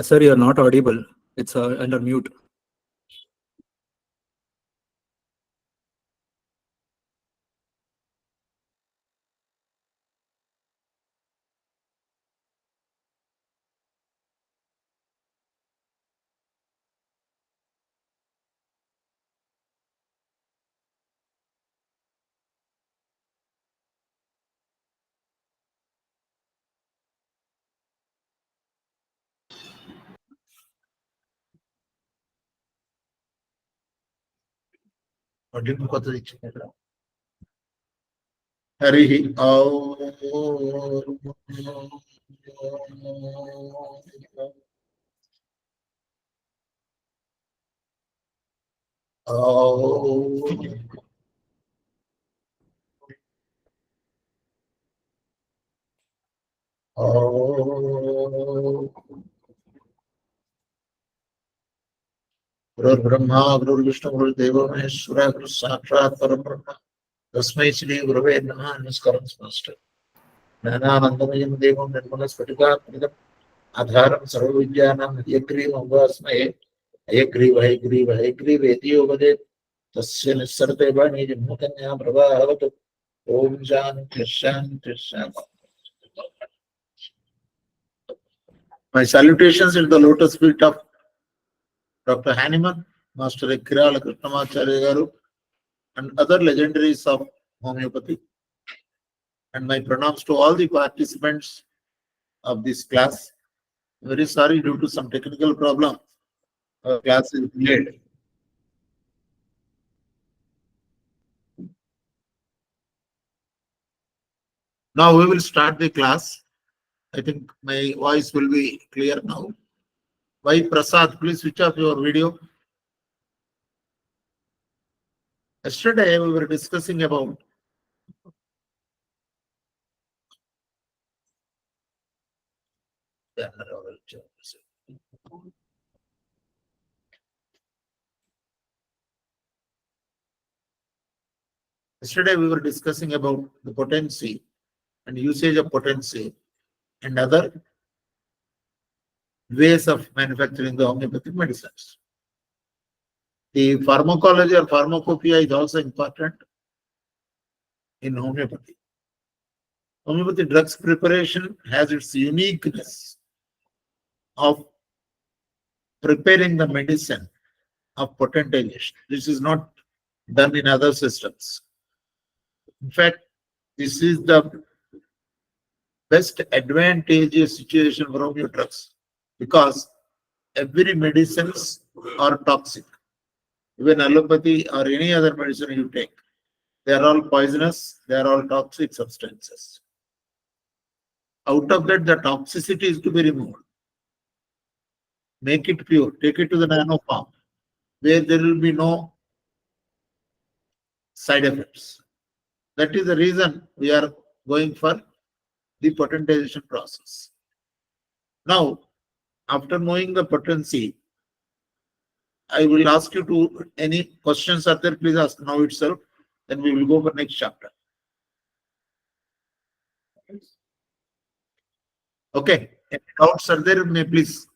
Sir, you're not audible. It's under mute. Hari गुरुर्ब्रह्मा गुरुर्विष्णु गुरुर्देवो महेश्वरः गुरुः साक्षात् परब्रह्म तस्मै श्री गुरवे नमः। नमस्कारं स्पष्ट ज्ञानानन्दमयं देवं निर्मलस्फटिकाकृतिम् आधारं सर्वविद्यानां हयग्रीवम् उपास्महे। हयग्रीव हयग्रीव हयग्रीवेति यो वदेत् तस्य निस्सरते वाणी जन्मकन्या प्रवाहवतु। ओम शांति शांति शांति। My salutations in the lotus feet of Dr. Hahnemann, Master Ekirala Krishnamacharya Garu, and other legendaries of homeopathy. And my pranams to all the participants of this class. Very sorry, due to some technical problem, our class is delayed. Now we will start the class. I think my voice will be clear now. Why Prasad, please switch off your video. Yesterday we were discussing about Yesterday we were discussing about the potency and usage of potency and other ways of manufacturing the homeopathic medicines. The pharmacology or pharmacopoeia is also important in homeopathy. Homeopathy drugs preparation has its uniqueness of preparing the medicine of potentization. This is not done in other systems. In fact, this is the best advantageous situation for homeopathic drugs because every medicines are toxic. Even allopathy or any other medicine you take, they are all poisonous, they are all toxic substances. Out of that, the toxicity is to be removed. Make it pure, take it to the nano form, where there will be no side effects. That is the reason we are going for the potentization process. Now, after knowing the potency, I will ask you to, any questions are there, please ask now itself. Then we will go for next chapter. Okay, any doubts are there, may please.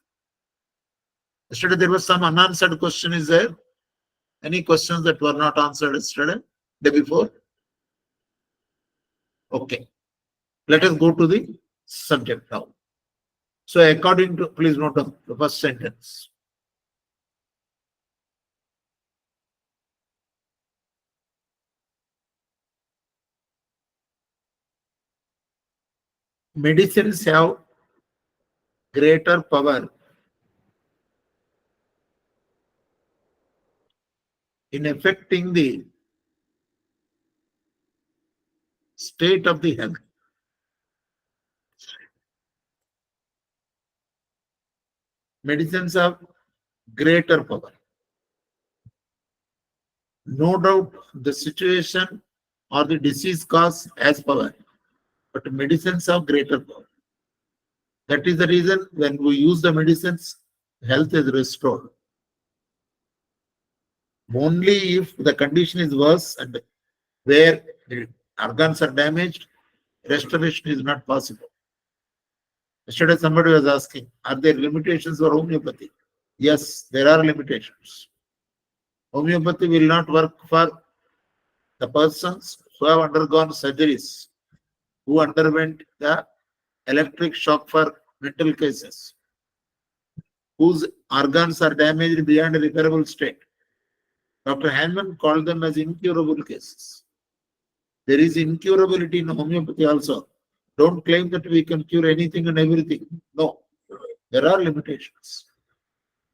Yesterday there was some unanswered question, is there? Any questions that were not answered yesterday, day before? Okay, let us go to the subject now. So according to, please note down the first sentence. Medicines have greater power in affecting the state of the health. Medicines have greater power. No doubt the situation or the disease cause has power, but medicines have greater power. That is the reason when we use the medicines, health is restored. Only if the condition is worse and where the organs are damaged, restoration is not possible. Yesterday somebody was asking, are there limitations for homeopathy? Yes, there are limitations. Homeopathy will not work for the persons who have undergone surgeries, who underwent the electric shock for mental cases, whose organs are damaged beyond a repairable state. Dr. Hahnemann called them as incurable cases. There is incurability in homeopathy also. Don't claim that we can cure anything and everything. No, there are limitations.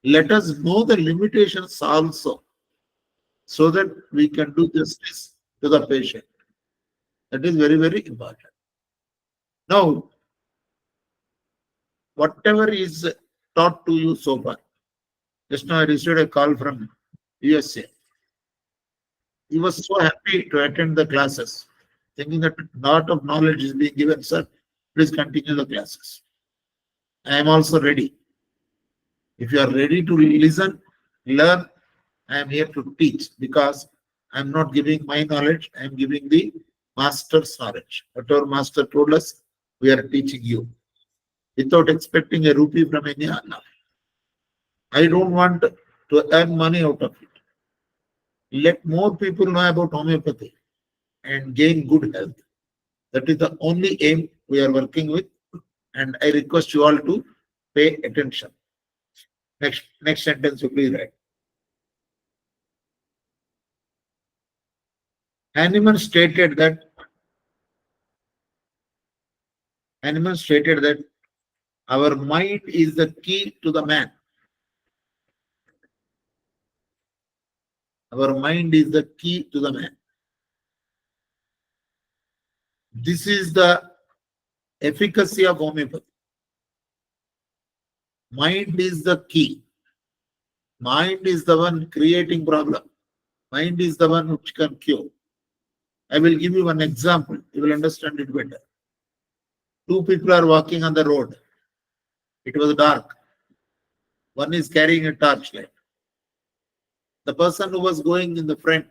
Let us know the limitations also so that we can do justice to the patient. That is very, very important. Now, whatever is taught to you so far, just now I received a call from USA. He was so happy to attend the classes, thinking that a lot of knowledge is being given. Sir, please continue the classes. I am also ready. If you are ready to listen, learn, I am here to teach because I am not giving my knowledge, I am giving the master's knowledge. Whatever master told us, we are teaching you without expecting a rupee from any other. I don't want to earn money out of it. Let more people know about homeopathy and gain good health. That is the only aim we are working with, and I request you all to pay attention. Next sentence you please write. Hahnemann stated that our mind is the key to the man. Our mind is the key to the man. This is the efficacy of homeopathy. Mind is the key. Mind is the one creating problem. Mind is the one which can cure. I will give you one example. You will understand it better. Two people are walking on the road. It was dark. One is carrying a torchlight. The person who was going in the front,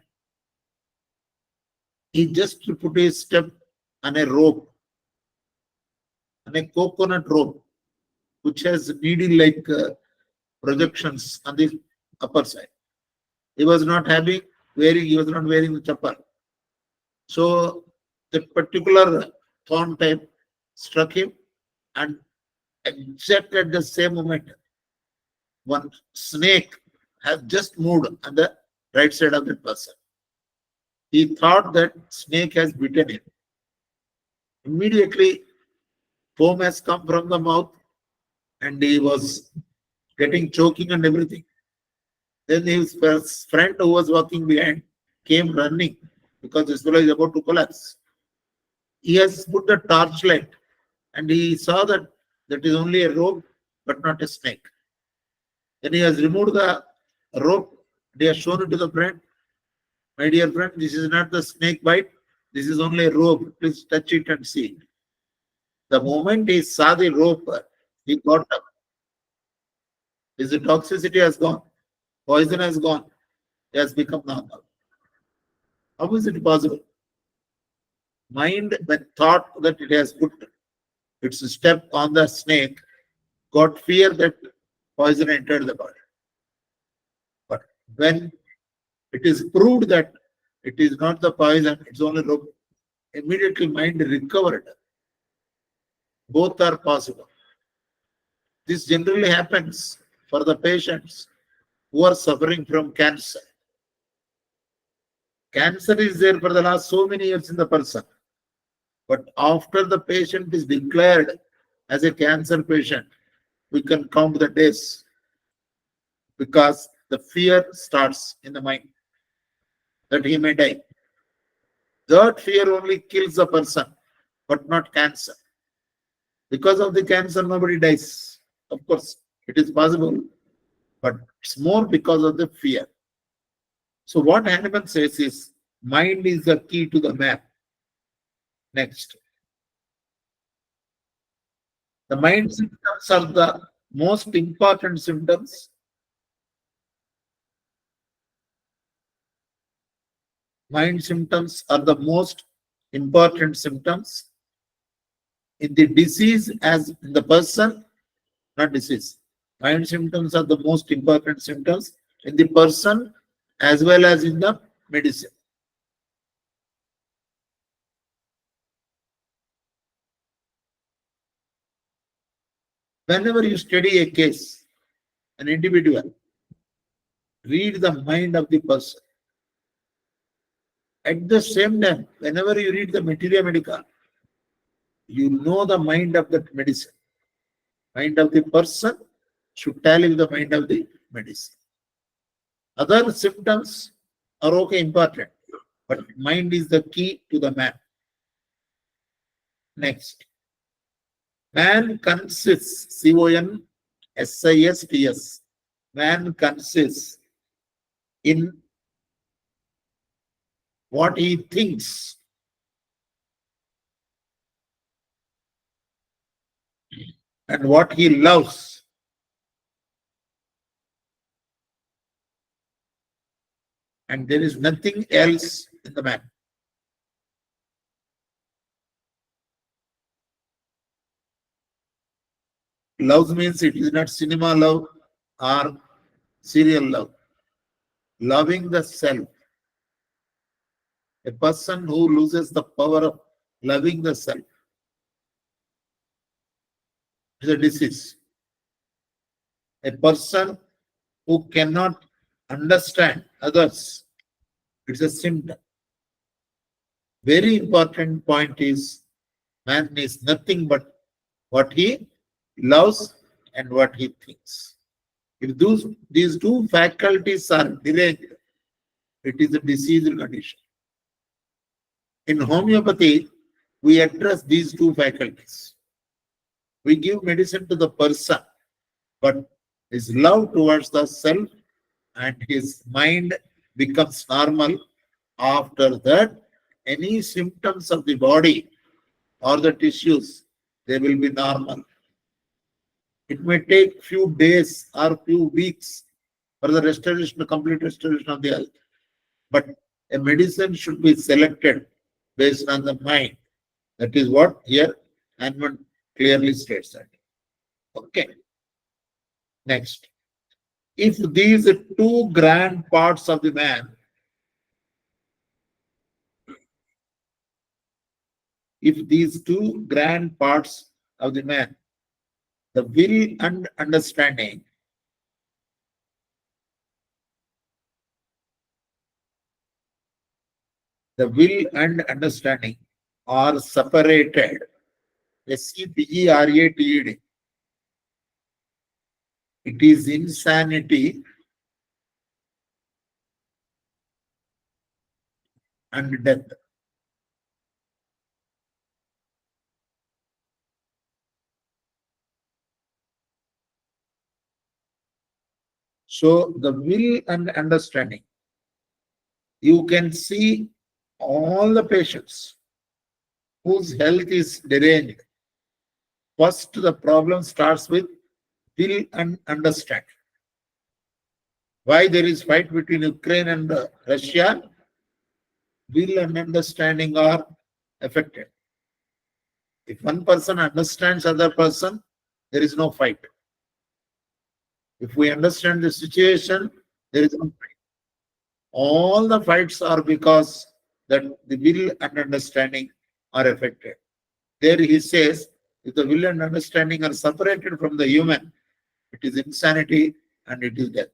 he just put his step on a rope, on a coconut rope, which has needle-like projections on the upper side. He was not he was not wearing the chappal. So that particular thorn type struck him, and exactly at the same moment, one snake has just moved on the right side of that person. He thought that snake has bitten him. Immediately, foam has come from the mouth, and he was getting choking and everything. Then his friend who was walking behind came running because this fellow is about to collapse. He has put the torchlight and he saw that that is only a rope but not a snake. Then he has removed the rope. He has shown it to the friend. My dear friend, this is not the snake bite. This is only a rope. Please touch it and see it. The moment he saw the rope, he got up. His toxicity has gone. Poison has gone. It has become normal. How is it possible? Mind, when thought that it has put its step on the snake, got fear that poison entered the body. But when it is proved that it is not the poison, it's only rope, immediately mind recovered. Both are possible. This generally happens for the patients who are suffering from cancer. Cancer is there for the last so many years in the person. But after the patient is declared as a cancer patient, we can count the days because the fear starts in the mind that he may die. That fear only kills the person, but not cancer. Because of the cancer, nobody dies. Of course, it is possible, but it's more because of the fear. So what Hahnemann says is, mind is the key to the map. Next. The mind symptoms are the most important symptoms. Mind symptoms are the most important symptoms In the disease as in the person, not disease. Mind symptoms are the most important symptoms in the person as well as in the medicine. Whenever you study a case, an individual, read the mind of the person. At the same time, whenever you read the materia medica, you know the mind of the medicine. Mind of the person should tally with the mind of the medicine. Other symptoms are okay, important, but mind is the key to the man. Next, man consists, CONSISTS, man consists in what he thinks and what he loves. And there is nothing else in the man. Love means it is not cinema love or serial love. Loving the self. A person who loses the power of loving the self is a disease. A person who cannot understand others, it's a symptom. Very important point is man is nothing but what he loves and what he thinks. If these two faculties are deranged, it is a diseased condition. In homeopathy, we address these two faculties. We give medicine to the person, but his love towards the self and his mind becomes normal. After that, any symptoms of the body or the tissues, they will be normal. It may take few days or few weeks for the restoration, complete restoration of the health. But a medicine should be selected based on the mind. That is what here Hanman clearly states that. Okay. Next. If these two grand parts of the man, if these two grand parts of the man, the will and understanding, the will and understanding are separated, SEPERATED, it is insanity and death. So the will and understanding, you can see all the patients whose health is deranged. First, the problem starts with will and understanding. Why there is fight between Ukraine and Russia? Will and understanding are affected. If one person understands other person, there is no fight. If we understand the situation, there is no fight. All the fights are because that the will and understanding are affected. There he says, if the will and understanding are separated from the human, it is insanity and it is death.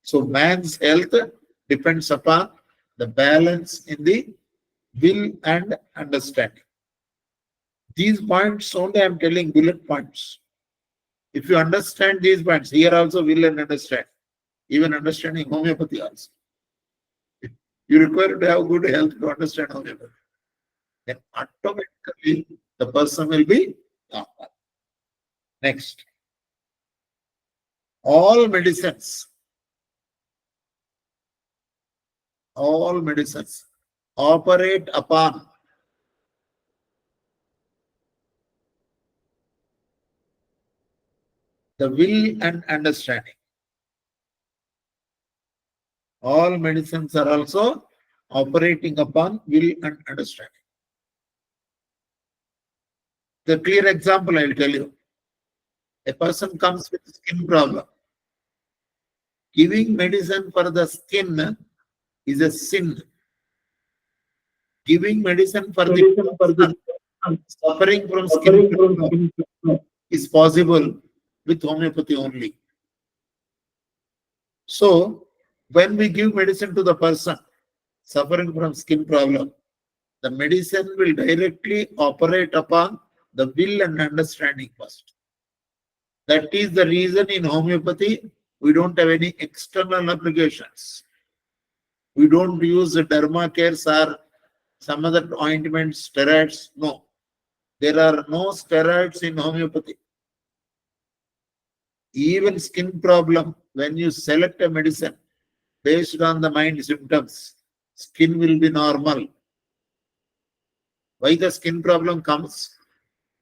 So man's health depends upon the balance in the will and understanding. These points only I am telling bullet points. If you understand these points, here also will and understand. Even understanding homeopathy also. You require to have good health to understand homeopathy. Then automatically the person will be normal. Next. All medicines operate upon the will and understanding. All medicines are also operating upon will and understanding. The clear example I will tell you. A person comes with skin problem. Giving medicine for the skin is a sin. Giving medicine for the Medicine for person the suffering from skin suffering from problem skin problem. is possible with homeopathy only. So, when we give medicine to the person suffering from skin problem, the medicine will directly operate upon the will and understanding first. That is the reason in homeopathy, we don't have any external applications. We don't use derma cares or some other ointments, steroids. No. There are no steroids in homeopathy. Even skin problem, when you select a medicine based on the mind symptoms, skin will be normal. Why the skin problem comes?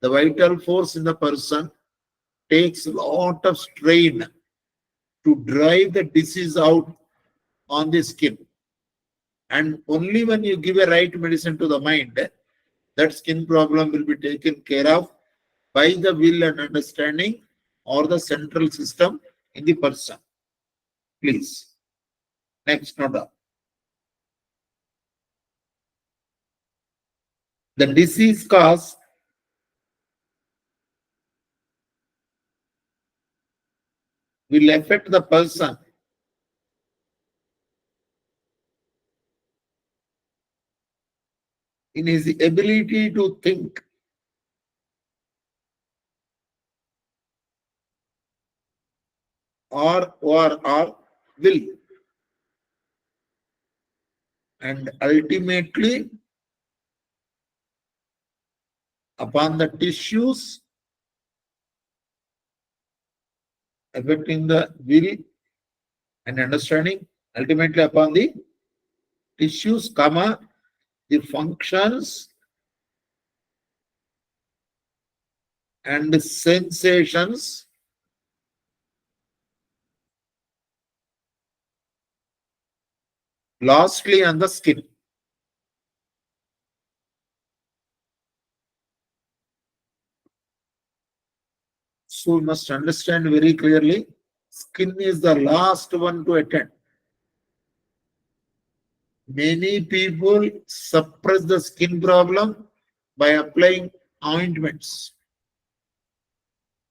The vital force in the person takes a lot of strain to drive the disease out on the skin. And only when you give a right medicine to the mind, that skin problem will be taken care of by the will and understanding or the central system in the person. Please. Next note down. The disease cause will affect the person in his ability to think or will, and ultimately upon the tissues affecting the will and understanding, ultimately upon the tissues, comma, the functions and the sensations lastly on the skin. So we must understand very clearly, skin is the last one to attend. Many people suppress the skin problem by applying ointments.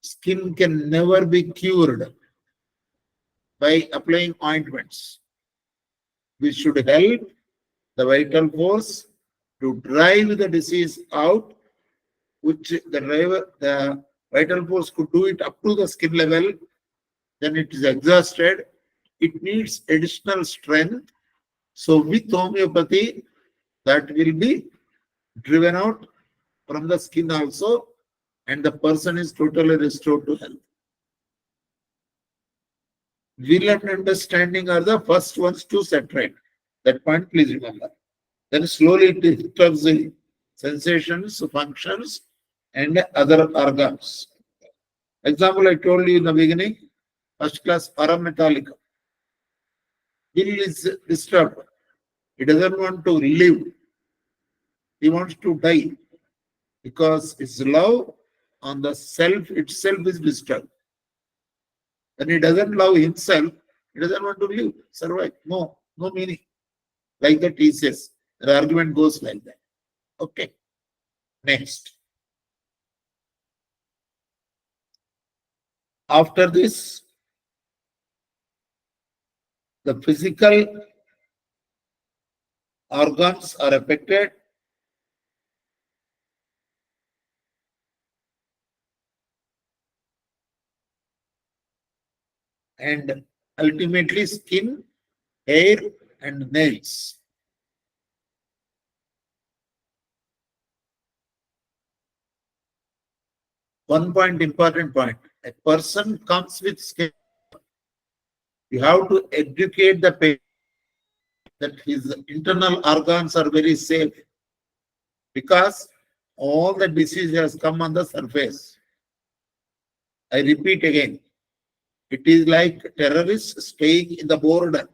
Skin can never be cured by applying ointments. We should help the vital force to drive the disease out, which the vital force could do it up to the skin level, then it is exhausted. It needs additional strength. So with homeopathy, that will be driven out from the skin also, and the person is totally restored to health. Will and understanding are the first ones to set right. That point, please remember. Then slowly it disturbs the sensations, functions, and other organs. Example I told you in the beginning, first class aura metallica. Will is disturbed. He doesn't want to live. He wants to die because his love on the self itself is disturbed. When he doesn't love himself, he doesn't want to live, survive. No meaning. Like that he says. The argument goes like that. Okay. Next. After this, the physical organs are affected. And ultimately skin, hair, and nails. One point, important point. A person comes with skin. You have to educate the patient that his internal organs are very safe, because all the disease has come on the surface. I repeat again, it is like terrorists staying in the border.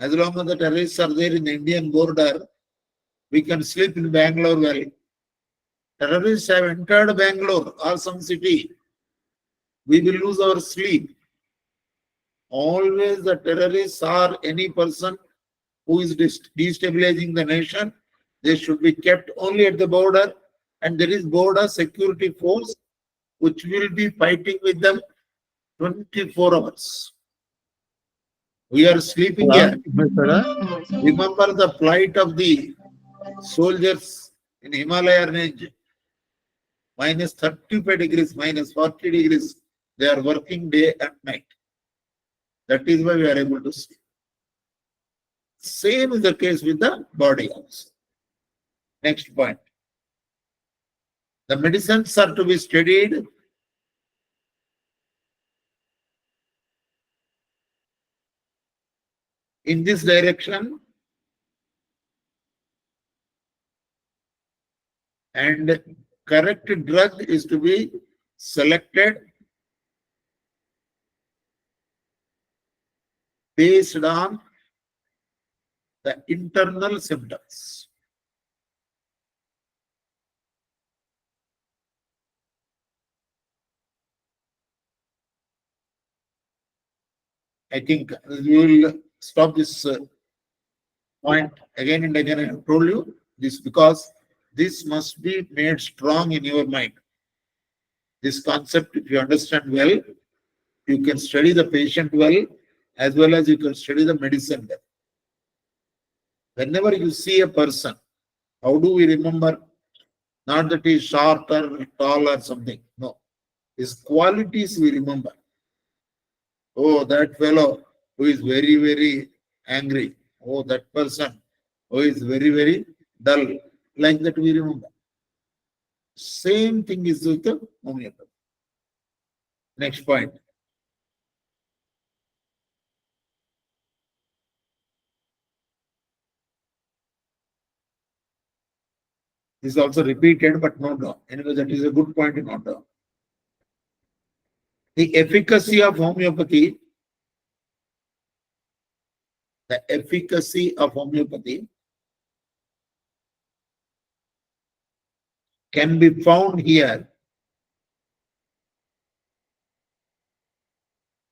As long as the terrorists are there in the Indian border, we can sleep in Bangalore well. terrorists have entered Bangalore or some city, we will lose our sleep. Always the terrorists or any person who is destabilizing the nation, they should be kept only at the border, and there is border security force which will be fighting with them 24 hours. We are sleeping here. Remember the plight of the soldiers in Himalaya range. Minus 35 degrees, minus 40 degrees. They are working day and night. That is why we are able to sleep. Same is the case with the body also. Next point. The medicines are to be studied in this direction, and correct drug is to be selected based on the internal symptoms. I think we will stop this point again and again. I have told you this because this must be made strong in your mind. This concept, if you understand well, you can study the patient well as you can study the medicine well. Whenever you see a person, how do we remember? Not that he is short or tall or something. No. His qualities we remember. Oh, that fellow who is very, very angry. Oh, that person who is very, very dull. Like that we remember. Same thing is with the homeopathy. Next point. This is also repeated, but not down. Anyway, that is a good point in order. The efficacy of homeopathy, can be found here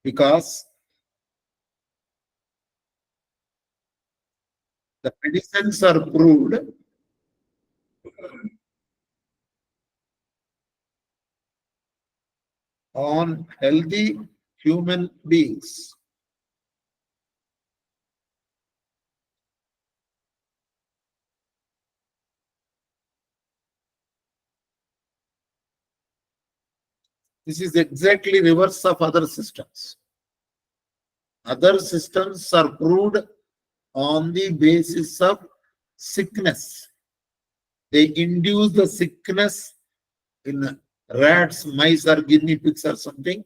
because the medicines are proved on healthy human beings. This is exactly reverse of other systems. Other systems are proved on the basis of sickness. They induce the sickness in rats, mice, or guinea pigs or something.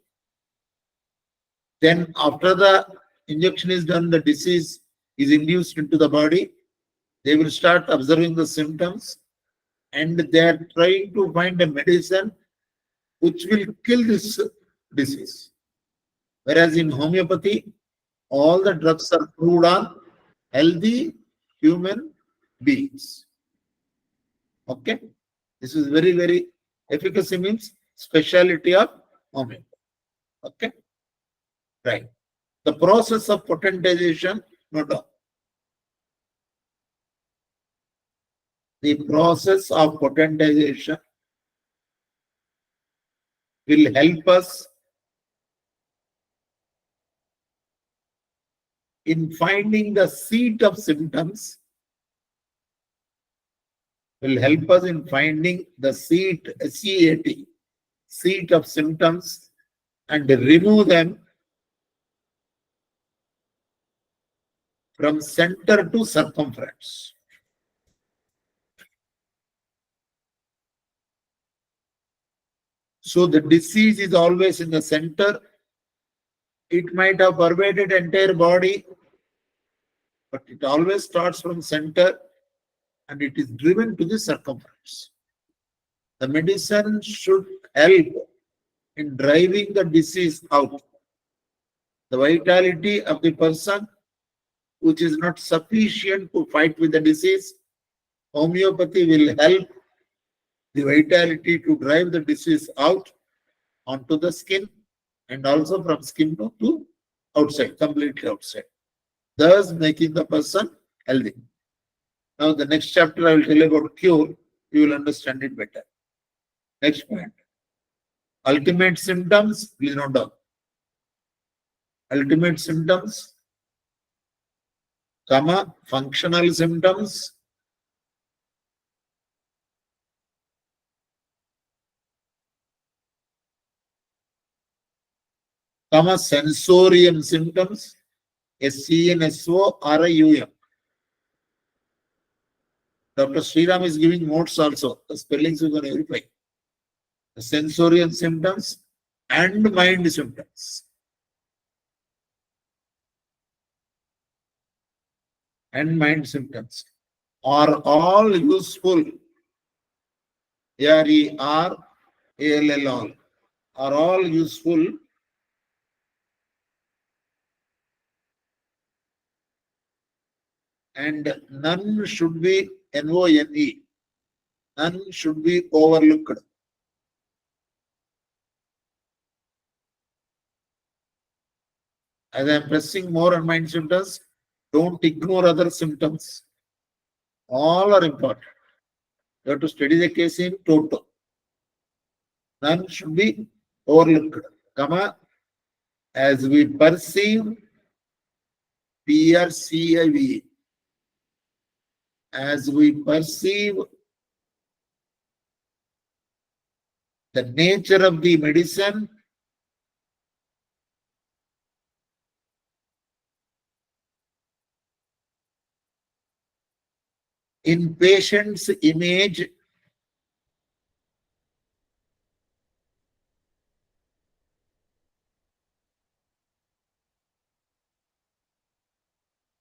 Then after the injection is done, the disease is induced into the body. They will start observing the symptoms and they are trying to find a medicine which will kill this disease. Whereas in homeopathy, all the drugs are proved on healthy human beings. Okay? This is very, very efficacy means speciality of homeopathy. Okay? Right. The process of potentization, no doubt. The process of potentization will help us in finding the seat of symptoms, will help us in finding the seat, SEAT, seat of symptoms, and remove them from center to circumference. So the disease is always in the center. It might have pervaded entire body, but it always starts from center and it is driven to the circumference. The medicine should help in driving the disease out. The vitality of the person which is not sufficient to fight with the disease, homeopathy will help the vitality to drive the disease out onto the skin and also from skin to outside, completely outside, thus making the person healthy. Now the next chapter I will tell you about cure, you will understand it better. Next point. Ultimate symptoms, please note down. Ultimate symptoms, comma, functional symptoms, comma, sensorium symptoms, SENSORIUM. Dr. Sriram is giving notes also. The spellings you can verify. The sensorium symptoms and mind symptoms. And mind symptoms are all useful. RERALL are all useful and none should be NONE. None should be overlooked. As I am pressing more on mind symptoms, don't ignore other symptoms. All are important. You have to study the case in total. None should be overlooked. Comma, as we perceive, PRCIV, as we perceive the nature of the medicine, in patient's image,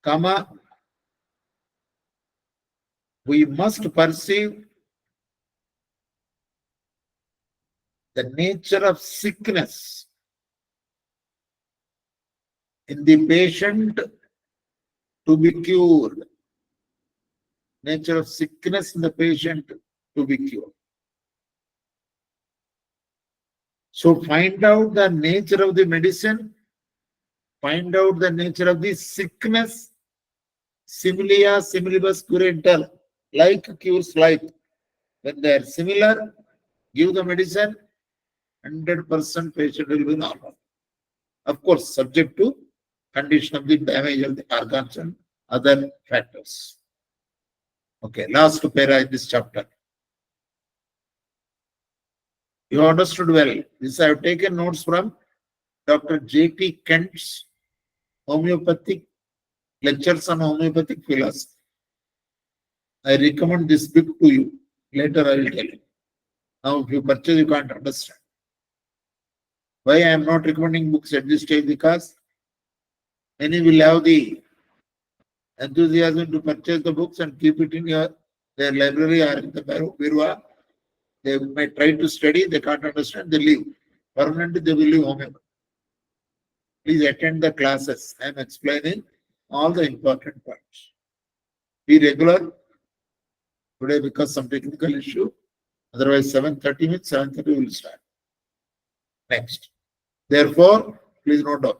comma, we must perceive the nature of sickness in the patient to be cured. Nature of sickness in the patient to be cured. So find out the nature of the medicine, find out the nature of the sickness, similia similibus curantur, like cures like. When they are similar, give the medicine, 100% patient will be normal. Of course, subject to condition of the damage of the organs and other factors. Okay, last para in this chapter. You understood well. This I have taken notes from Dr. J.T. Kent's homeopathic lectures on homeopathic philosophy. I recommend this book to you. Later I will tell you. Now, if you purchase, you can't understand. Why I am not recommending books at this stage? Because many will have the enthusiasm to purchase the books and keep it in their library or in the Birwa. They may try to study, they can't understand, they leave. Permanently, they will leave homeopathy. Please attend the classes. I am explaining all the important points. Be regular today because some technical issue. Otherwise, 7:30 means 7:30 will start. Next. Therefore, please note down.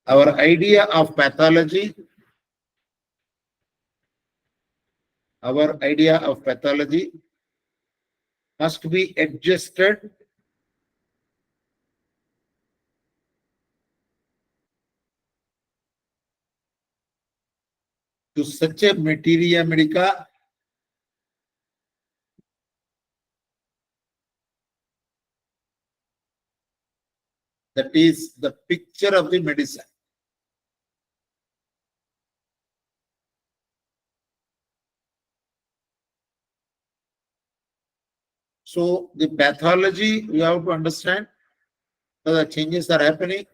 Our idea of pathology, must be adjusted to such a materia medica that is the picture of the medicine. So the pathology we have to understand the changes are happening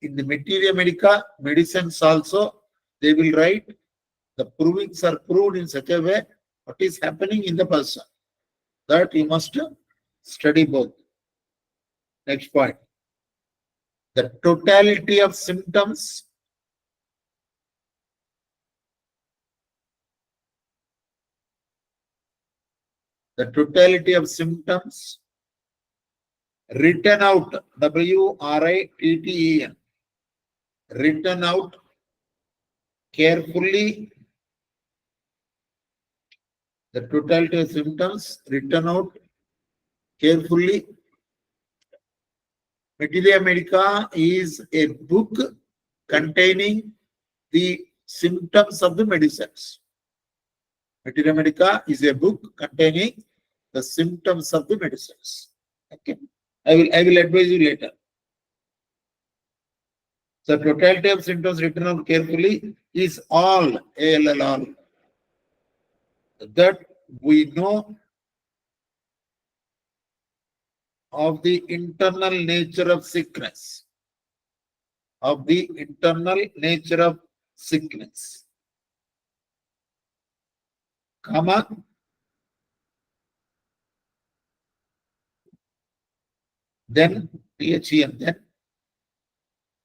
in the materia medica, medicines also. They will write the provings are proved in such a way what is happening in the person. That you must study both. Next point. The totality of symptoms the totality of symptoms written out, WRITTEN, written out carefully, the totality of symptoms written out carefully. Materia Medica is a book containing the symptoms of the medicines. Materia Medica is a book containing the symptoms of the medicines. Okay. I will advise you later. The totality of symptoms written out carefully is all, ALL all, that we know of the internal nature of sickness. Of the internal nature of sickness. Comma. Then THEN, then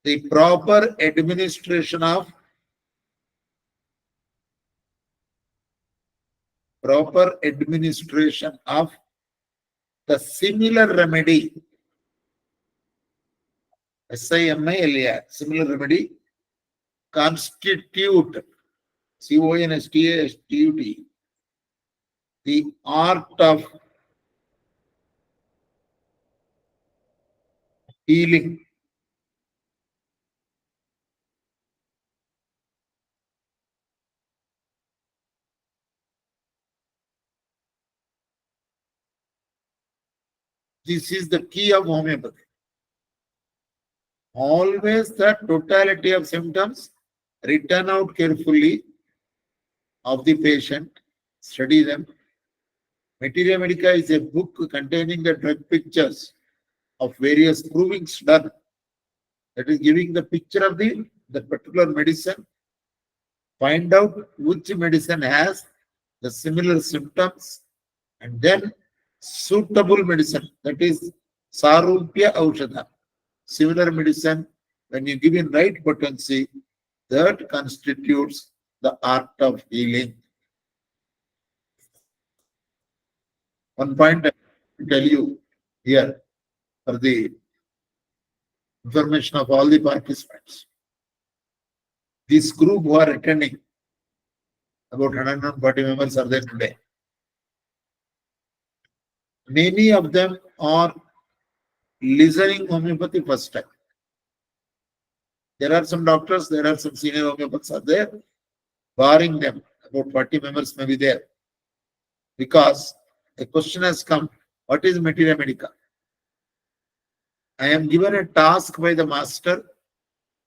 the proper administration of the similar remedy, SIMILAR, similar remedy, constitute, CONSTATUT, the art of healing. This is the key of homeopathy. Always the totality of symptoms written out carefully of the patient, study them. Materia Medica is a book containing the drug pictures of various provings done. That is giving the picture of the particular medicine. Find out which medicine has the similar symptoms, and then suitable medicine, that is Sarupya Aushadha. Similar medicine, when you give in right potency, that constitutes the art of healing. One point I will tell you here for the information of all the participants. This group who are attending, about 140 members are there today. Many of them are listening homeopathy first time. There are some doctors, there are some senior homeopaths are there, barring them, about 40 members may be there. Because a question has come, what is Materia Medica? I am given a task by the master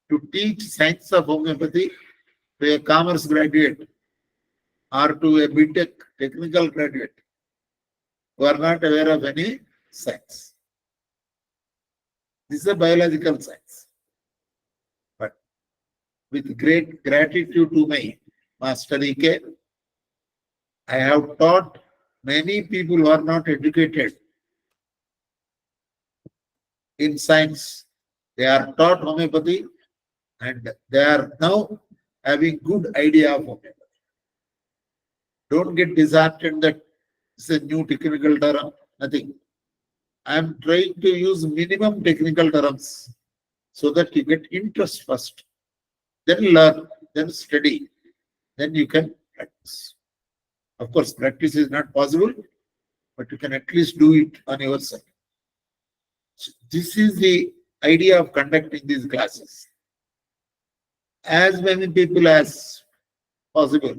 to teach science of homeopathy to a commerce graduate or to a BTech technical graduate who are not aware of any science. This is a biological science. But with great gratitude to my master EK, I have taught many people who are not educated in science. They are taught homeopathy and they are now having good idea of homeopathy. Don't get disheartened that it's a new technical term, nothing. I am trying to use minimum technical terms so that you get interest first. Then learn, then study, then you can practice. Of course, practice is not possible, but you can at least do it on your side. So this is the idea of conducting these classes. As many people as possible,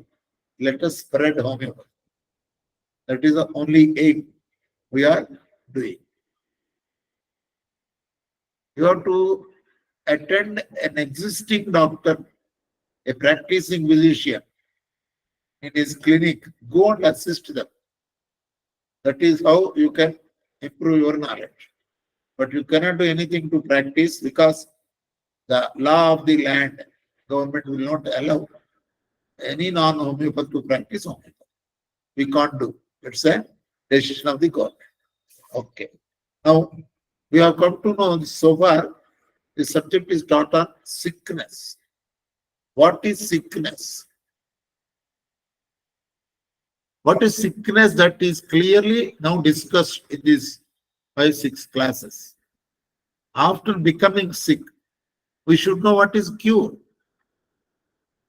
let us spread homeopathy. That is the only aim we are doing. You have to attend an existing doctor, a practicing physician in his clinic, go and assist them. That is how you can improve your knowledge. But you cannot do anything to practice because the law of the land, government will not allow any non-homeopath to practice homeopathy. We can't do. It's a decision of the government. Okay. Now, we have come to know so far, the subject is taught on sickness. What is sickness? What is sickness? That is clearly now discussed in these 5-6 classes. After becoming sick, we should know what is cure.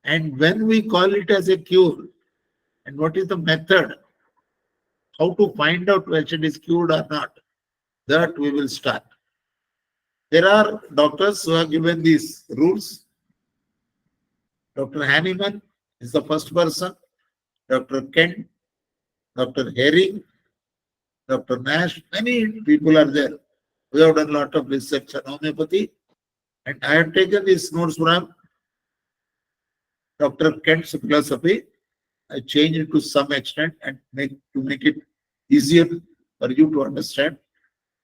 And when we call it as a cure, and what is the method, how to find out whether it is cured or not, that we will start. There are doctors who have given these rules. Dr. Hanneman is the first person, Dr. Kent, Dr. Herring, Dr. Nash, many people are there. We have done a lot of research on homeopathy, and I have taken these notes from Dr. Kent's philosophy. I changed it to some extent and make it easier for you to understand.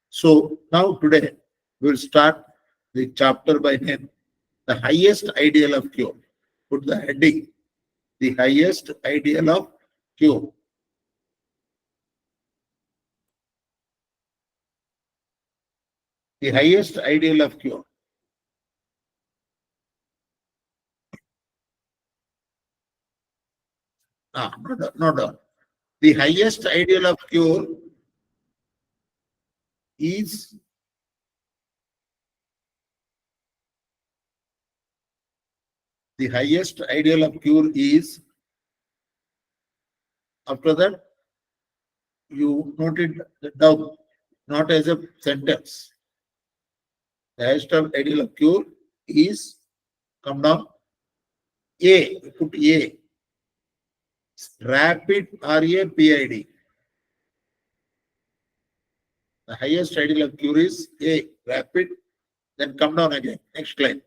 So now today we will start the chapter by name, the highest ideal of cure. Put the heading, the highest ideal of cure. The highest ideal of cure. No. The highest ideal of cure is after that you noted the down, not as a sentence. The highest ideal of cure is, come down, A, put A, rapid RAPID. The highest ideal of cure is A, rapid, then come down again. Next line.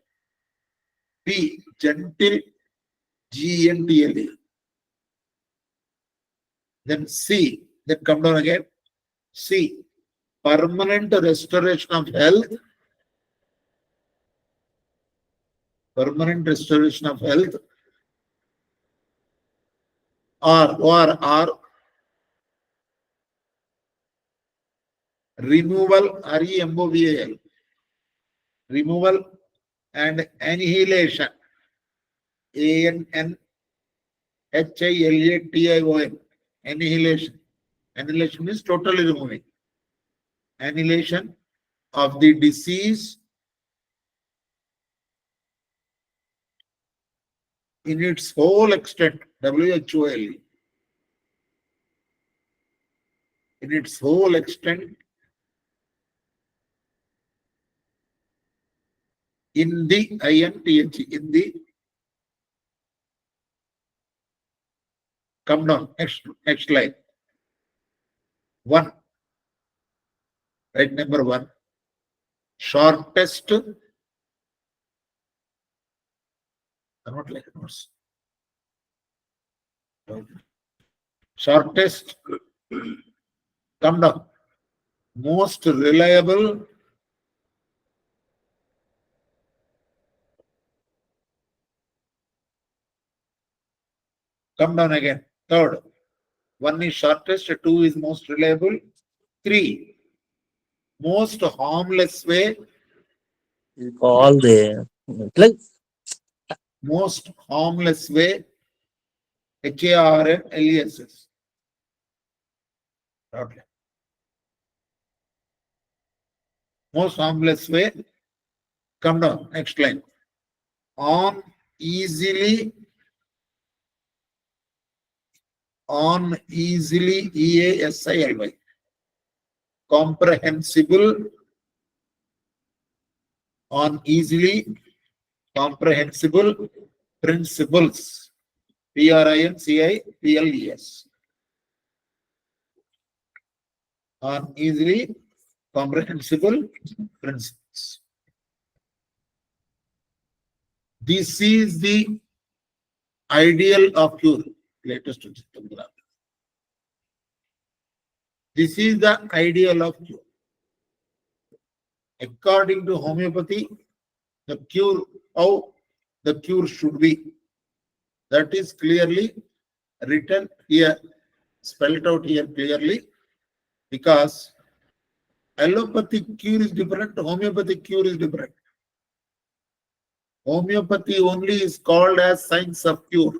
B, gentle, GNTLE. Then C, then come down again. C, permanent restoration of health. Permanent restoration of health. Or removal, REMOVAL. Removal and annihilation. ANNHILATION. Annihilation. Annihilation means totally removing. Annihilation of the disease in its whole extent. WHOLE. In its whole extent. In the INTH. In the. Come down. Next slide. 1. Right, number 1. Shortest. Not like notes. Shortest. Come down. Most reliable. Come down again. 3rd. 1 is shortest. 2 is most reliable. 3. Most harmless way. All the like Most harmless way. HARMLESS. Okay. Most harmless way. Come down. Next line. On easily EASILY. Comprehensible. On easily comprehensible principles. PRINCIPLES. On easily comprehensible principles. This is the ideal of cure. Latest graph. This is the ideal of cure. According to homeopathy, the cure, how the cure should be, that is clearly written here, spelled out here clearly, because allopathic cure is different, homeopathic cure is different. Homeopathy only is called as science of cure.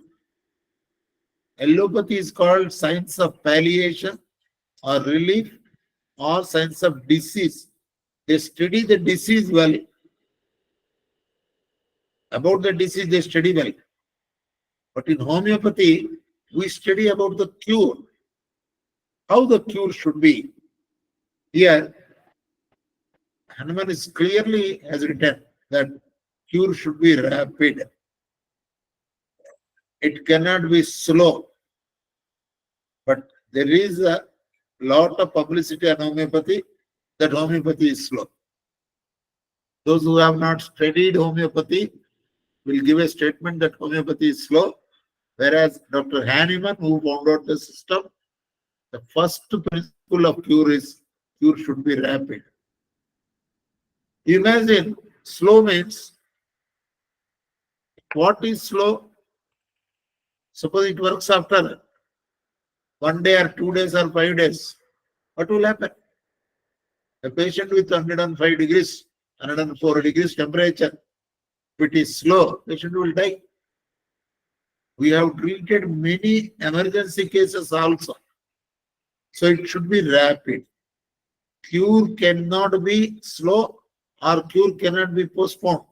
Allopathy is called science of palliation or relief or science of disease. They study the disease well. About the disease, they study well. But in homeopathy, we study about the cure. How the cure should be. Here, Hanuman is clearly has written that cure should be rapid. It cannot be slow. But there is a lot of publicity on homeopathy that homeopathy is slow. Those who have not studied homeopathy will give a statement that homeopathy is slow, whereas Dr. Hahnemann, who found out the system, the first principle of cure is cure should be rapid. Imagine slow means, what is slow? Suppose it works after 1 day or 2 days or 5 days. What will happen? A patient with 105 degrees, 104 degrees temperature, if it is slow, patient will die. We have treated many emergency cases also. So it should be rapid. Cure cannot be slow or cure cannot be postponed.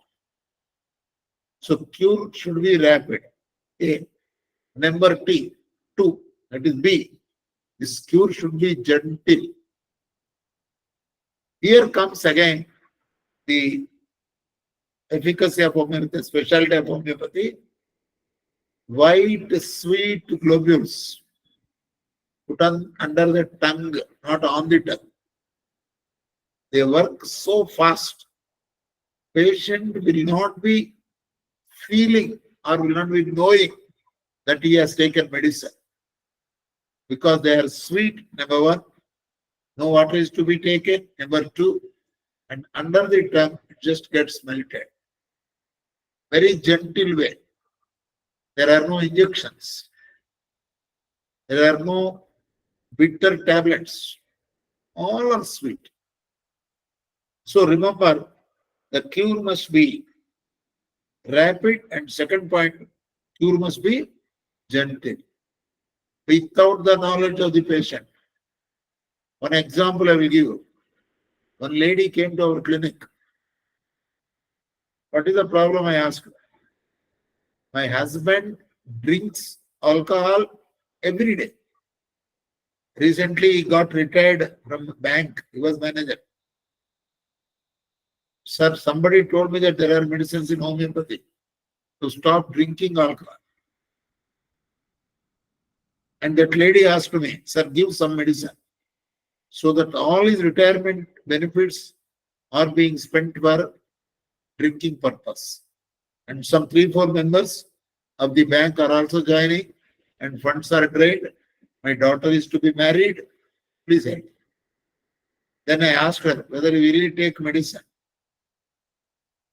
So cure should be rapid. A. Number T, 2, that is B. This cure should be gentle. Here comes again the efficacy of homeopathy, the specialty of homeopathy. White, sweet globules put on under the tongue, not on the tongue. They work so fast. Patient will not be feeling or will not be knowing that he has taken medicine. Because they are sweet, number 1. No water is to be taken, number 2. And under the tongue, it just gets melted. Very gentle way. There are no injections. There are no bitter tablets. All are sweet. So remember, the cure must be rapid, and second point, cure must be gentle, without the knowledge of the patient. One example I will give you. One lady came to our clinic. What is the problem? I asked her. My husband drinks alcohol every day. Recently, he got retired from the bank. He was manager. Sir, somebody told me that there are medicines in homeopathy to stop drinking alcohol. And that lady asked me, sir, give some medicine so that all his retirement benefits are being spent for drinking purpose. And some 3-4 members of the bank are also joining, and funds are drained. My daughter is to be married. Please help. Then I asked her whether he really take medicine.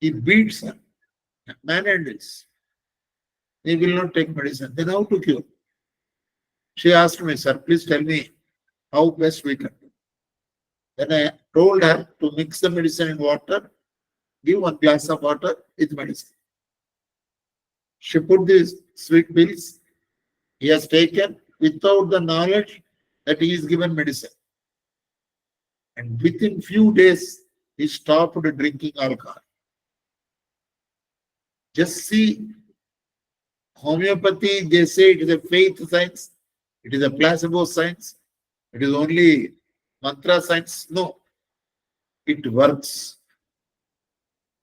He beats her. Man and this. He will not take medicine. Then how to cure? She asked me, sir, please tell me how best we can do. Then I told her to mix the medicine in water, give 1 glass of water with medicine. She put these sweet pills. He has taken without the knowledge that he is given medicine. And within few days, he stopped drinking alcohol. Just see, homeopathy, they say it is a faith science, it is a placebo science, it is only mantra science. No, it works.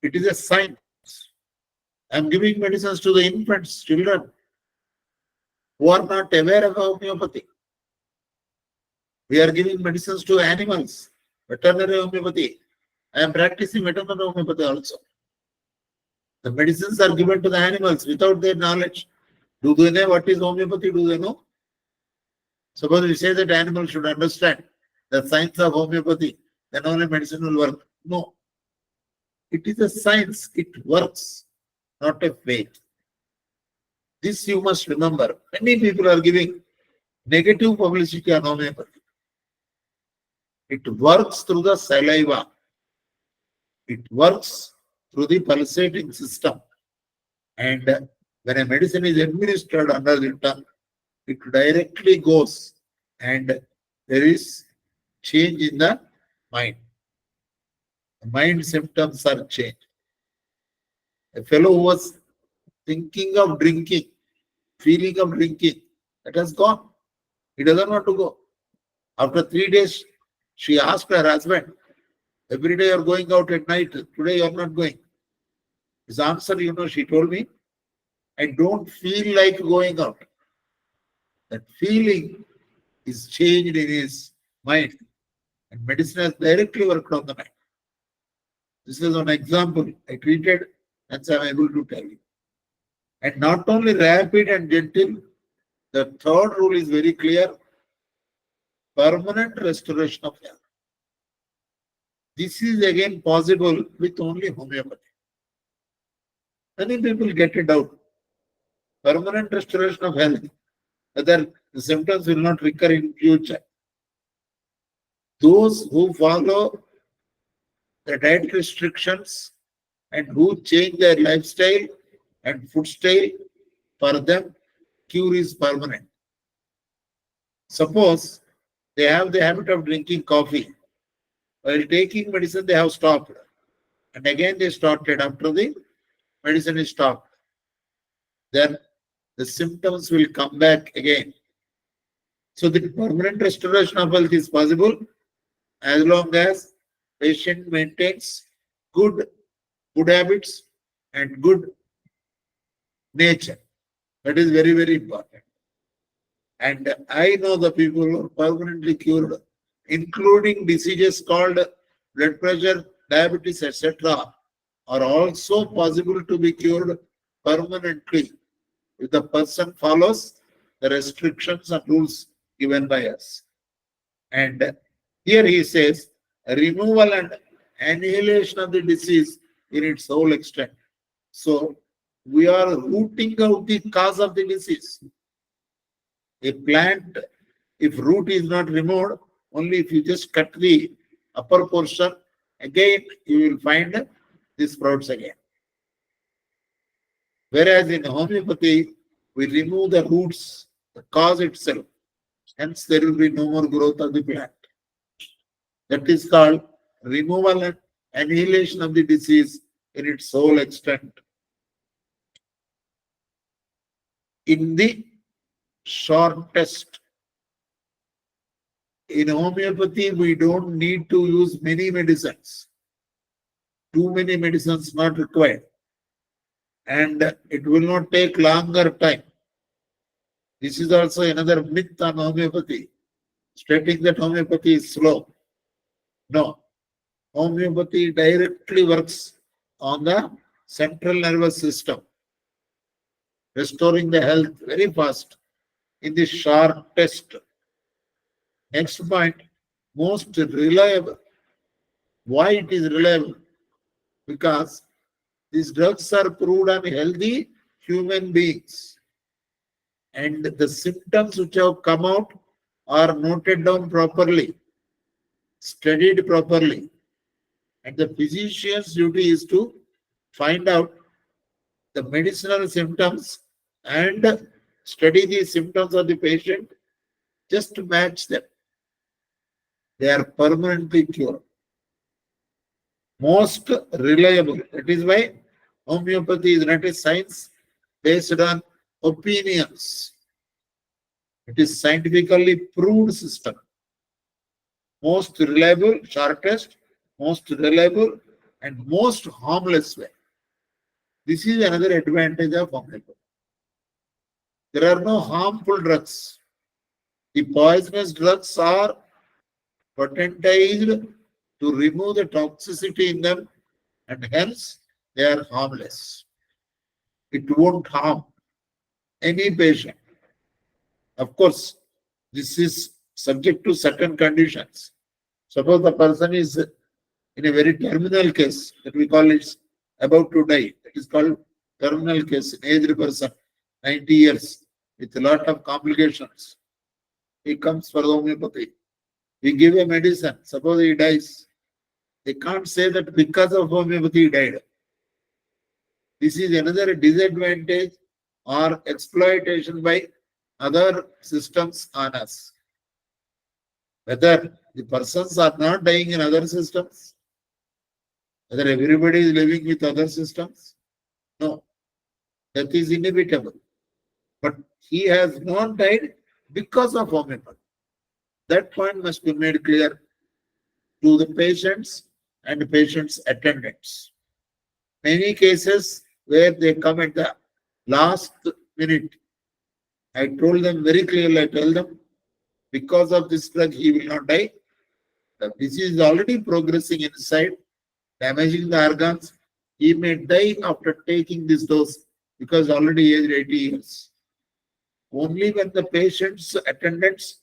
It is a science. I am giving medicines to the infants, children, who are not aware of homeopathy. We are giving medicines to animals, veterinary homeopathy. I am practicing veterinary homeopathy also. The medicines are given to the animals without their knowledge. Do they know what is homeopathy? Do they know? Suppose we say that animals should understand the science of homeopathy, then only medicine will work. No. It is a science. It works, not a faith. This you must remember. Many people are giving negative publicity on homeopathy. It works through the saliva. It works through the pulsating system. And when a medicine is administered under the tongue, it directly goes and there is change in the mind. The mind symptoms are changed. A fellow who was thinking of drinking, feeling of drinking, that has gone. He doesn't want to go. After 3 days, she asked her husband, every day you're going out at night, today you're not going. His answer, she told me, I don't feel like going out. That feeling is changed in his mind. And medicine has directly worked on the mind. This is an example I treated, and so I'm able to tell you. And not only rapid and gentle, the third rule is very clear, permanent restoration of health. This is again possible with only homeopathy. Many people get it out. Permanent restoration of health, whether the symptoms will not recur in future. Those who follow the diet restrictions and who change their lifestyle and food style, for them, cure is permanent. Suppose they have the habit of drinking coffee. While taking medicine, they have stopped. And again they started after the medicine is stopped. Then the symptoms will come back again. So the permanent restoration of health is possible as long as patient maintains good food habits and good nature. That is very, very important. And I know the people who are permanently cured, including diseases called blood pressure, diabetes, etc., are also possible to be cured permanently if the person follows the restrictions and rules given by us. And here he says, removal and annihilation of the disease in its whole extent. So we are rooting out the cause of the disease. A plant, if root is not removed, only if you just cut the upper portion, again you will find the sprouts again. Whereas in homeopathy, we remove the roots, the cause itself. Hence, there will be no more growth of the plant. That is called removal and annihilation of the disease in its whole extent. In the shortest, in homeopathy, we don't need to use many medicines. Too many medicines not required. And it will not take longer time. This is also another myth on homeopathy, stating that homeopathy is slow. No. Homeopathy directly works on the central nervous system, restoring the health very fast in the shortest. Next point, most reliable. Why it is reliable? Because these drugs are proved on healthy human beings. And the symptoms which have come out are noted down properly, studied properly. And the physician's duty is to find out the medicinal symptoms and study the symptoms of the patient just to match them. They are permanently cured. Most reliable. That is why homeopathy is not a science based on opinions. It is scientifically proved system. Most reliable, shortest, most reliable, and most harmless way. This is another advantage of homeopathy. There are no harmful drugs. The poisonous drugs are potentized to remove the toxicity in them, and hence they are harmless. It won't harm any patient. Of course, this is subject to certain conditions. Suppose the person is in a very terminal case that we call it about to die. It is called terminal case, an aged person, 90 years, with a lot of complications. He comes for homeopathy. We give a medicine. Suppose he dies. They can't say that because of homeopathy he died. This is another disadvantage or exploitation by other systems on us. Whether the persons are not dying in other systems, whether everybody is living with other systems, no, that is inevitable. But he has not died because of homeopathy. That point must be made clear to the patients and patients' attendants. Many cases where they come at the last minute, I told them very clearly, I tell them, because of this drug, he will not die. The disease is already progressing inside, damaging the organs. He may die after taking this dose because already aged 80 years. Only when the patient's attendants,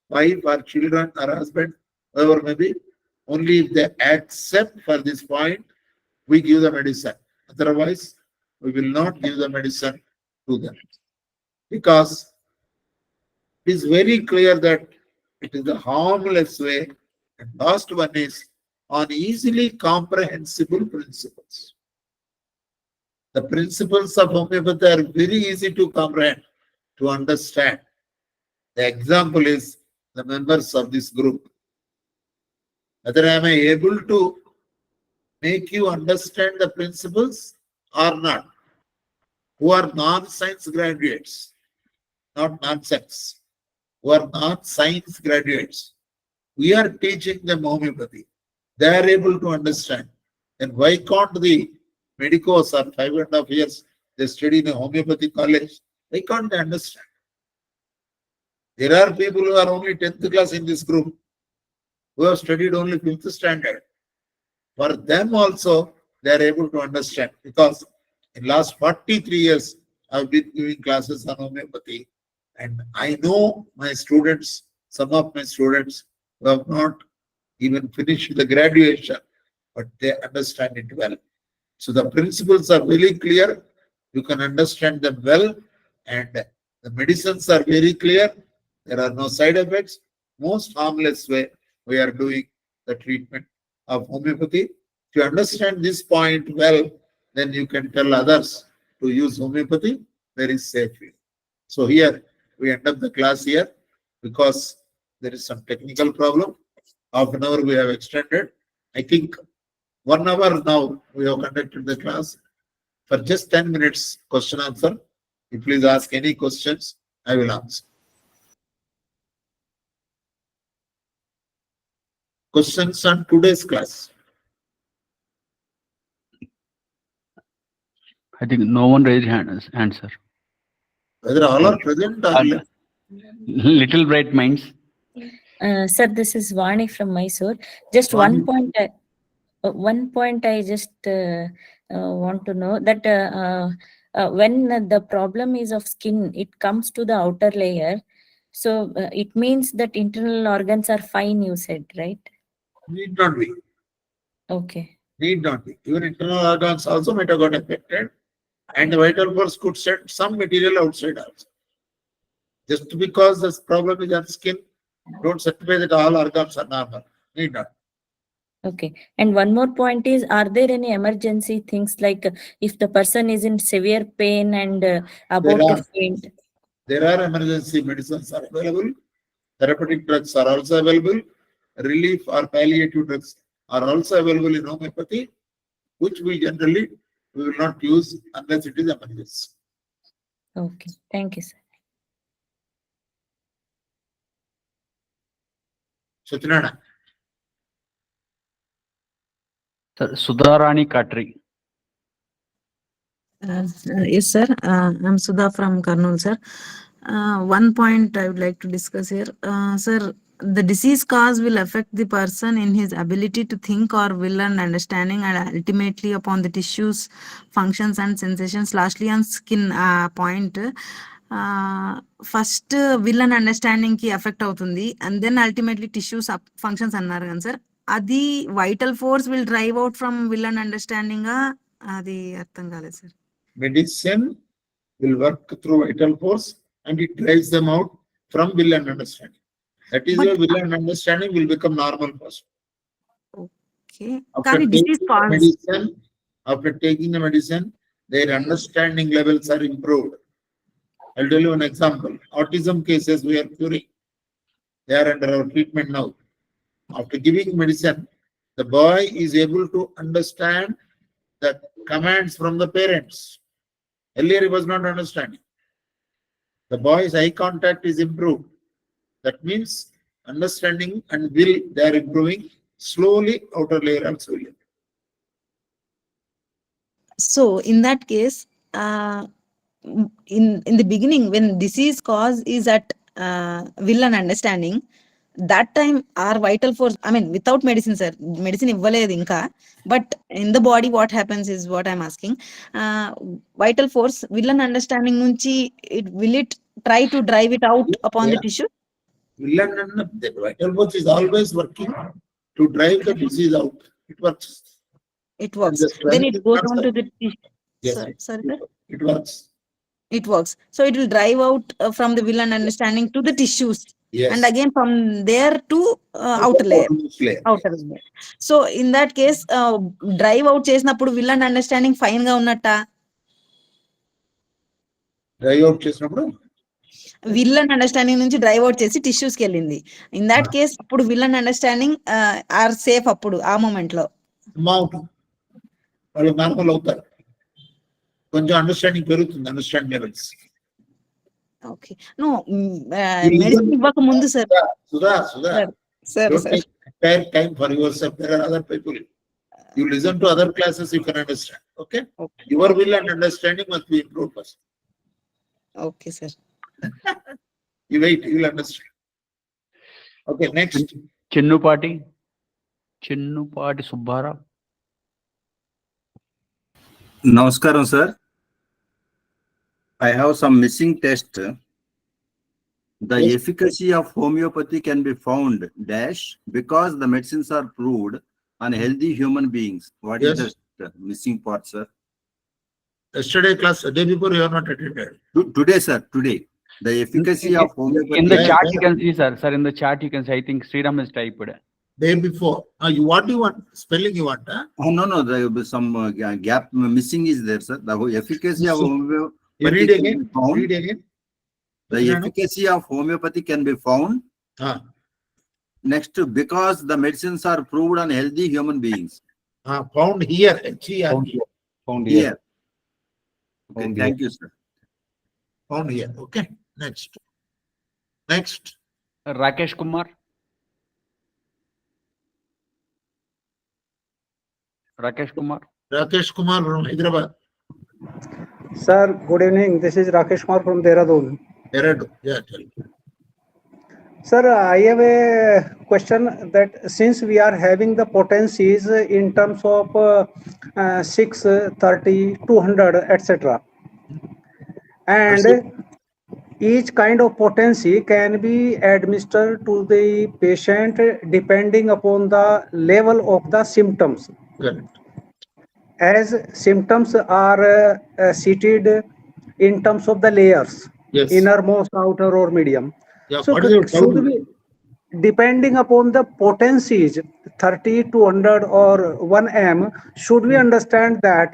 wife or children or husband, whoever may be, only if they accept for this point, we give the medicine. Otherwise, we will not give the medicine to them. Because it is very clear that it is a harmless way. And last one is on easily comprehensible principles. The principles of homeopathy are very easy to comprehend, to understand. The example is the members of this group. Whether am I able to make you understand the principles or not? Who are non-science graduates, not nonsense, who are not science graduates. We are teaching them homeopathy. They are able to understand. And why can't the medicos are 5.5 years, they study in a homeopathy college? Why can't they understand? There are people who are only 10th class in this group, who have studied only 5th standard. For them also, they are able to understand, because in last 43 years, I've been giving classes on homeopathy, and I know my students, some of my students who have not even finished the graduation, but they understand it well. So the principles are very clear. You can understand them well, and the medicines are very clear. There are no side effects. Most harmless way we are doing the treatment of homeopathy. If you understand this point well, then you can tell others to use homeopathy very safely. So here we end up the class here because there is some technical problem. Half an hour we have extended. I think 1 hour now we have conducted the class. For just 10 minutes question answer. You please ask any questions, I will answer. Questions on today's class. I think no one raised hand, sir. Whether all are present or And little bright minds. Sir, this is Vani from Mysore. Just Vani. one point I just want to know that when the problem is of skin, it comes to the outer layer. So it means that internal organs are fine, you said, right? Need not be. Okay. Need not be. Even internal organs also might have got affected, and the vital force could set some material outside also. Just because this problem is on skin, don't certify that all organs are normal. Need not. Okay. And one more point is, are there any emergency things like if the person is in severe pain and about to faint? There are emergency medicines are available. Therapeutic drugs are also available. Relief or palliative drugs are also available in homeopathy, which we will not use unless it is emergency. Okay. Thank you, sir. Satyarana. Sir, Sudharani Katri. Yes, sir. I'm Sudha from Karnool, sir. One point I would like to discuss here. Sir, the disease cause will affect the person in his ability to think or will and understanding, and ultimately upon the tissues, functions and sensations. Lastly, on skin point. First will and understanding ki affect అవుతుంది, and then ultimately tissues functions అన్నారు కదా sir. అది vital force will drive out from will and understanding. అది అర్థం కాలేదు sir. Medicine will work through vital force and it drives them out from will and understanding. That is why will and understanding will become normal first. Okay. After taking the medicine, their understanding levels are improved. I'll tell you an example. Autism cases we are curing. They are under our treatment now. After giving medicine, the boy is able to understand the commands from the parents. Earlier he was not understanding. The boy's eye contact is improved. That means understanding and will, they are improving. Slowly outer layer also will improve. So in that case, in the beginning, when disease cause is at will and understanding, that time our vital force, I mean, without medicine, sir, medicine ఇవ్వలేదు ఇంకా, but in the body what happens is what I'm asking. Vital force, will and understanding nunchi, will it try to drive it out upon the tissue? Will and the vital force is always working to drive the disease out. It works. It works. The strength Then it is goes not on to there. the tissue. Yes, Sorry, sir. it works. It works. So it will drive out from the will and understanding to the tissues. Yes. And again from there to outer layer. Outermost layer. Outer layer. So in that case, drive out చేసినప్పుడు will and understanding fine గా ఉన్నట్టా? Drive out చేసినప్పుడు will and understanding నుంచి drive out చేసి tissues కి వెళ్ళింది. In that case, అప్పుడు will and understanding are safe అప్పుడు ఆ moment లో. వాళ్ళు నార్మల్ అవుతారు. కొంచెం అండర్స్టాండింగ్ పెరుగుతుంది, understanding levels. Okay. No medicine ఇవ్వక ముందు sir. Sudha sir don't take entire time for yourself. There are other people. You listen to other classes, you can understand. Okay? Your will and understanding must be improved first. Okay, sir. You wait, you will understand. Okay, next. Chinnupati Subbara. Namaskaram, sir. I have some missing test. The Yes. efficacy of homeopathy can be found dash because the medicines are proved on healthy human beings. What is Yes. the missing part, sir? Yesterday class, the day before you are not attended. Today, sir, today. The efficacy of homeopathy. In the Yeah, chat yeah. you can see, sir, in the chat you can see, I think Sriram is typed. Day before. What do you want? Spelling you want? Huh? Oh, no, there will be some gap missing is there, sir. The efficacy of homeopathy You read can again. be found. Read again. The efficacy of homeopathy can be found. Next, because the medicines are proved on healthy human beings. Found here. H-E-R-E. Found here. Okay, thank you, sir. Found here. Okay. Next. Rakesh Kumar. Rakesh Kumar from Hyderabad. Sir, good evening. This is Rakesh Kumar from Dehradun. Yeah, tell me. Sir, I have a question that since we are having the potencies in terms of 6, 30, 200, etc. And each kind of potency can be administered to the patient depending upon the level of the symptoms. Correct. As symptoms are seated in terms of the layers, Yes. innermost, outer or medium. Yeah, So what is your should doubt? we, depending upon the potencies 30, 200 or 1 m, should we understand that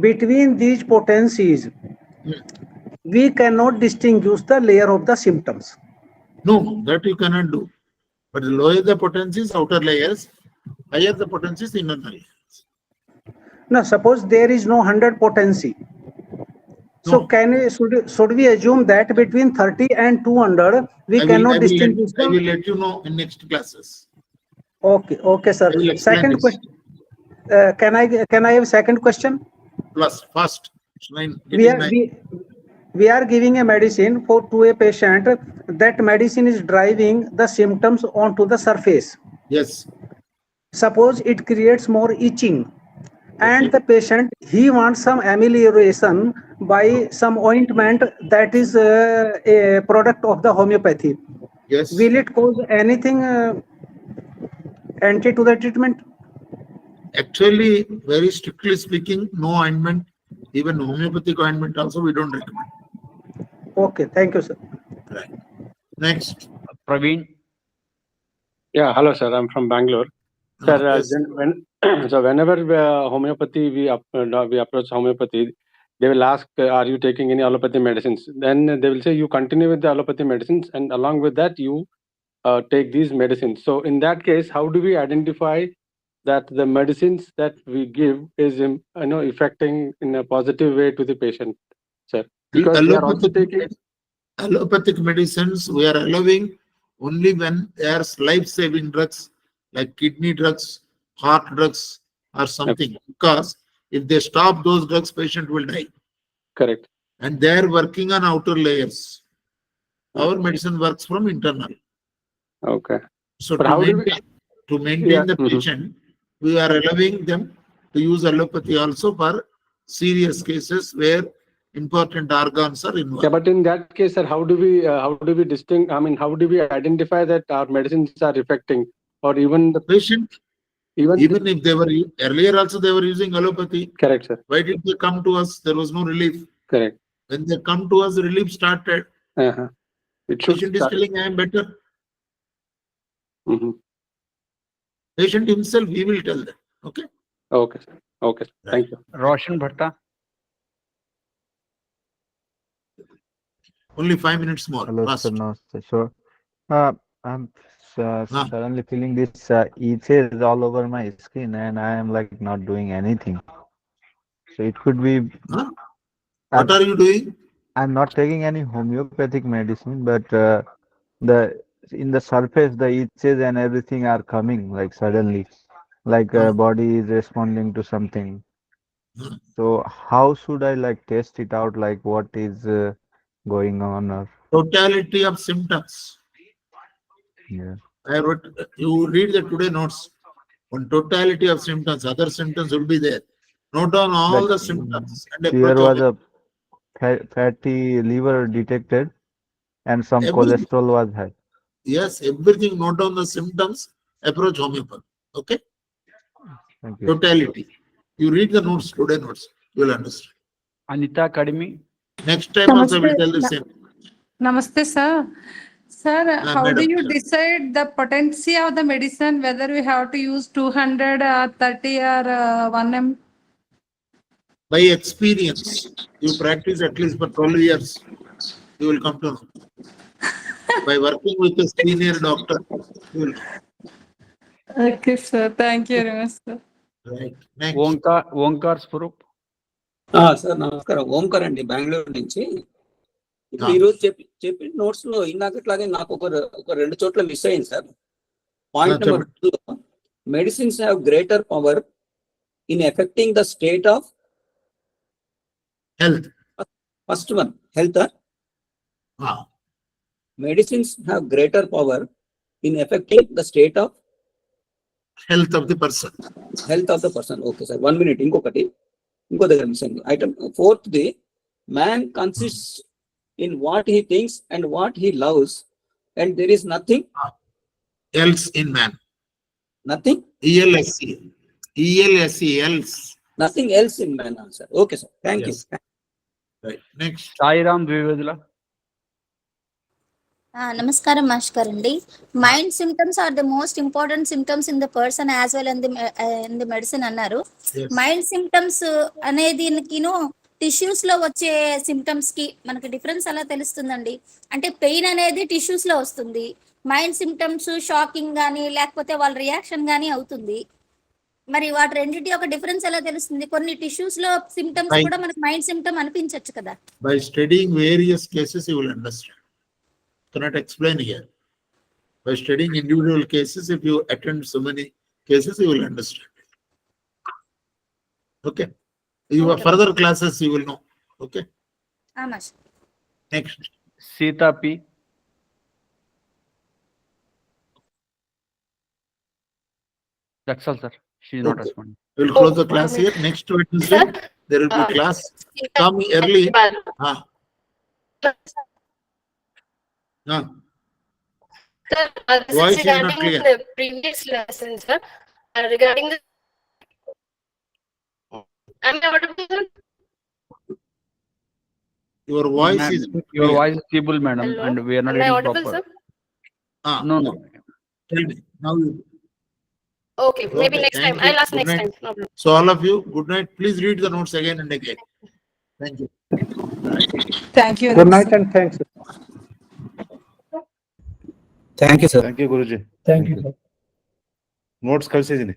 between these potencies we cannot distinguish the layer of the symptoms? No, that you cannot do. But the lower the potencies, outer layers, higher the potencies, inner layers. Now, suppose there is no 100 potency. So should we assume that between 30 and 200 we cannot distinguish I them? will let you know in next classes. Okay, sir. I will explain Second this. question. Can I have second question? Plus, first. We are giving a medicine to a patient. That medicine is driving the symptoms onto the surface. Yes. Suppose it creates more itching, and the patient, he wants some amelioration by some ointment that is a product of the homeopathy. Yes. Will it cause anything anti to the treatment? Actually, very strictly speaking, no ointment, even homeopathic ointment also we don't recommend. Okay, thank you, sir. Right. Next. Praveen. Yeah, hello, sir. I'm from Bangalore. Sir, Yes. so whenever homeopathy we approach homeopathy, they will ask, are you taking any allopathy medicines? Then they will say you continue with the allopathy medicines, and along with that you take these medicines. So in that case, how do we identify that the medicines that we give is affecting in a positive way to the patient, sir? Because they are also taking allopathic medicines we are allowing only when they are life-saving drugs like kidney drugs, heart drugs, or something. Because if they stop those drugs, patient will die. correct. And they are working on outer layers. Our medicine works from internal. Okay. So But to how do we? maintain the patient, we are allowing them to use allopathy also for serious cases where important organs are involved. Yeah, but in that case, sir, how do we distinct? I mean, how do we identify that our medicines are affecting, or even the patient, even if they were earlier also they were using allopathy. Correct, sir. Why did they come to us? There was no relief. Correct. When they come to us, the relief started. Patient is telling, I am better. Patient himself, he will tell them. Okay. Okay, sir. Okay, sir. Thank you. Roshan Bhatta. Only 5 minutes more. Hello, Fast. sir. No, sure. I'm suddenly feeling this itches all over my skin, and I am like not doing anything. So it could be. What are you doing? I'm not taking any homeopathic medicine, but in the surface, the itches and everything are coming like suddenly, like body is responding to something. So how should I like test it out? Like what is going on? Or Totality of symptoms. yeah. I wrote, you read the today notes. On totality of symptoms, other symptoms will be there. Note down all the symptoms and There approach. was a fatty liver detected, and some cholesterol was high. Yes, everything. Note down the symptoms. Approach homeopathy. Okay. Thank you. Totality. You read the notes, today notes. You will understand. Anita Kadimi. Next time also I will tell the same. Namaste, sir. Sir, how madam, do you decide the potency of the medicine, whether we have to use 200, 30 or 1 m? By experience, you practice at least for 12 years, you will come to know. By working with a senior doctor, you will know. Okay, sir. Thank you very much, sir. Right. Next. Omkar Swaroop. Sir నమస్కారం. ఓంకార్ అండి, బెంగళూరు నుంచి. ఇప్పుడు ఈరోజు చెప్పిన notes లో ఇందాకట్లాగే నాకు ఒక 2 చోట్ల మిస్ అయింది sir. Point number 2, medicines have greater power in affecting the state of health. First one, health. Medicines have greater power in affecting the state of health of the person. Health of the person. Okay, sir. 1 minute. Inko దగ్గర miss అయింది. Item 4th, the man consists in what he thinks and what he loves, and there is nothing else in man. Nothing. ELSE. Else. Nothing else in man, sir. Okay, sir. Thank you. Right. Next. Sairam Dvivedula. Namaskaram, Mashkarandi. Mind symptoms are the most important symptoms in the person as well in the medicine annaru. Mind symptoms అనేది tissues లో వచ్చే symptoms కి మనకి difference అలా తెలుస్తుందండి. అంటే pain అనేది tissues లో వస్తుంది, మైండ్ సిమ్టమ్స్ షాకింగ్ గానీ లేకపోతే వాళ్ళ రియాక్షన్ గానీ అవుతుంది. మరి వాటి రెండింటి యొక్క డిఫరెన్స్ ఎలా తెలుస్తుంది? కొన్ని టిష్యూస్ లో సిమ్టమ్స్ కూడా మనకి మైండ్ సిమ్టమ్ అనిపించవచ్చు కదా. By studying various cases you will understand. Cannot explain here. By studying individual cases, if you attend so many cases, you will understand. Okay. You have further classes, you will know. Okay. Next. Sita P. That's all, sir. She is not responding. We'll close the class here. Next Wednesday, there will be class. Come early. Sir, this Voice is is not regarding clear. the previous lesson, sir. Regarding the... Am I audible, sir? Your voice is Your voice is feeble, madam. Hello? And we are not Am I able audible, proper. sir? No. Tell me. Now you. Okay, maybe next time. I'll ask next time. No problem. So all of you, good night. Please read the notes again and again. Thank you. Thank you. Good night and thanks. Thank you, sir. Thank you, Guruji. Thank you, sir. Notes ಕಳಿಸಿದ್ದೀನಿ.